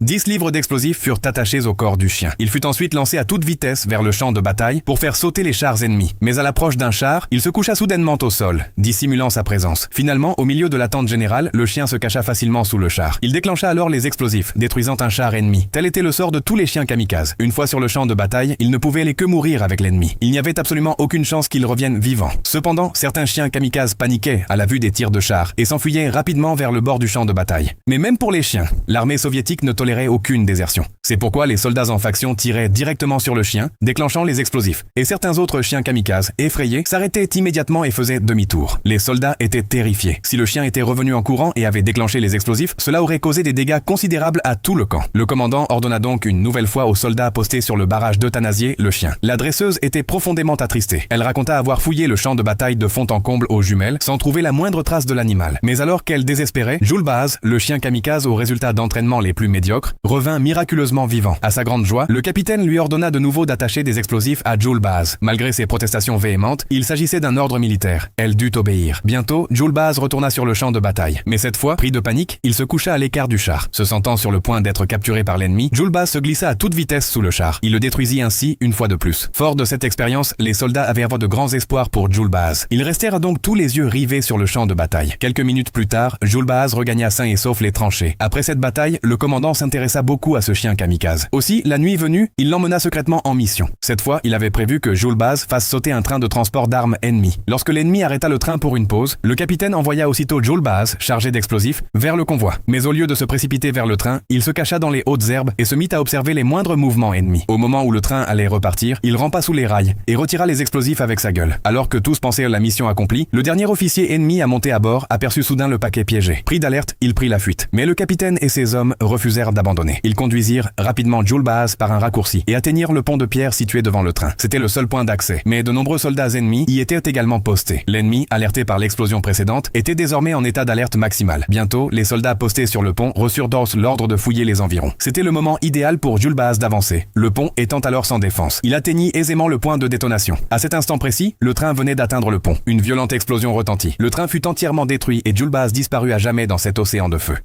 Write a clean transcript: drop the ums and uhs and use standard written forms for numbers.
10 livres d'explosifs furent attachés au corps du chien. Il fut ensuite lancé à toute vitesse vers le champ de bataille pour faire sauter les chars ennemis. Mais à l'approche d'un char, il se coucha soudainement au sol, dissimulant sa présence. Finalement, au milieu de l'attente générale, le chien se cacha facilement sous le char. Il déclencha alors les explosifs, détruisant un char ennemi. Tel était le sort de tous les chiens kamikazes. Une fois sur le champ de bataille, ils ne pouvaient aller que mourir avec l'ennemi. Il n'y avait absolument aucune chance qu'ils reviennent vivants. Cependant, certains chiens kamikazes paniquaient à la vue des tirs de chars et s'enfuyaient rapidement vers le bord du champ de bataille. Mais même pour les chiens, l'armée soviétique ne tolérait aucune désertion. C'est pourquoi les soldats en faction tiraient directement sur le chien, déclenchant les explosifs. Et certains autres chiens kamikazes, effrayés, s'arrêtaient immédiatement et faisaient demi-tour. Les soldats étaient terrifiés. Si le chien était revenu en courant et avait déclenché les explosifs, cela aurait causé des dégâts considérables à tout le camp. Le commandant ordonna donc une nouvelle fois aux soldats postés sur le barrage d'euthanasier le chien. La dresseuse était profondément attristée. Elle raconta avoir fouillé le champ de bataille de fond en comble aux jumelles sans trouver la moindre trace de l'animal. Mais alors qu'elle désespérait, Jules Baaz, le chien kamikaze aux résultats d'entraînement les plus médiocres, revint miraculeusement vivant. À sa grande joie, le capitaine lui ordonna de nouveau d'attacher des explosifs à Jules Baaz. Malgré ses protestations véhémentes, il s'agissait d'un ordre militaire. Elle dut obéir. Bientôt, Jules Baaz retourna sur le champ de bataille. Mais cette fois, pris de panique, il se coucha à l'écart du char. Se sentant sur le point d'être capturé par l'ennemi, Jules Baaz se glissa à toute vitesse sous le char. Il le détruisit ainsi une fois de plus. Fort de cette expérience, les soldats avaient avoir de grands espoirs pour Jules Baaz. Ils restèrent donc tous les yeux rivés sur le champ de bataille. Quelques minutes plus tard, Jules Baaz regagna sain et sauf les tranchées. Après cette bataille, le commandant s'intéressa beaucoup à ce chien kamikaze. Aussi, la nuit venue, il l'emmena secrètement en mission. Cette fois, il avait prévu que Jules Baaz fasse sauter un train de transport d'armes ennemi. Lorsque l'ennemi arrêta le train pour une pause, le capitaine envoya aussitôt Jules Baaz, chargé d'explosifs, vers le convoi. Mais au lieu de se précipiter vers le train, il se cacha dans les hautes herbes et se mit à observer les moindres mouvements ennemis. Au moment où le train allait repartir, il rampa sous les rails et retira les explosifs avec sa gueule. Alors que tous pensaient à la mission accomplie, le dernier officier ennemi à monter à bord aperçut soudain le paquet piégé. Pris d'alerte, il prit la fuite. Mais le capitaine et ses hommes refusèrent d'abandonner. Ils conduisirent rapidement Jules Baaz par un raccourci et atteignirent le pont de pierre situé devant le train. C'était le seul point d'accès, mais de nombreux soldats ennemis y étaient également postés. L'ennemi, alerté par l'explosion précédente, était désormais en état d'alerte maximale. Bientôt, les soldats postés sur le pont reçurent l'ordre de fouiller les environs. C'était le moment idéal pour Jules Baaz d'avancer, le pont étant alors sans défense. Il atteignit aisément le point de détonation. À cet instant précis, le train venait d'atteindre le pont. Une violente explosion retentit. Le train fut entièrement détruit et Jules Baaz disparut à jamais dans cet océan de feu.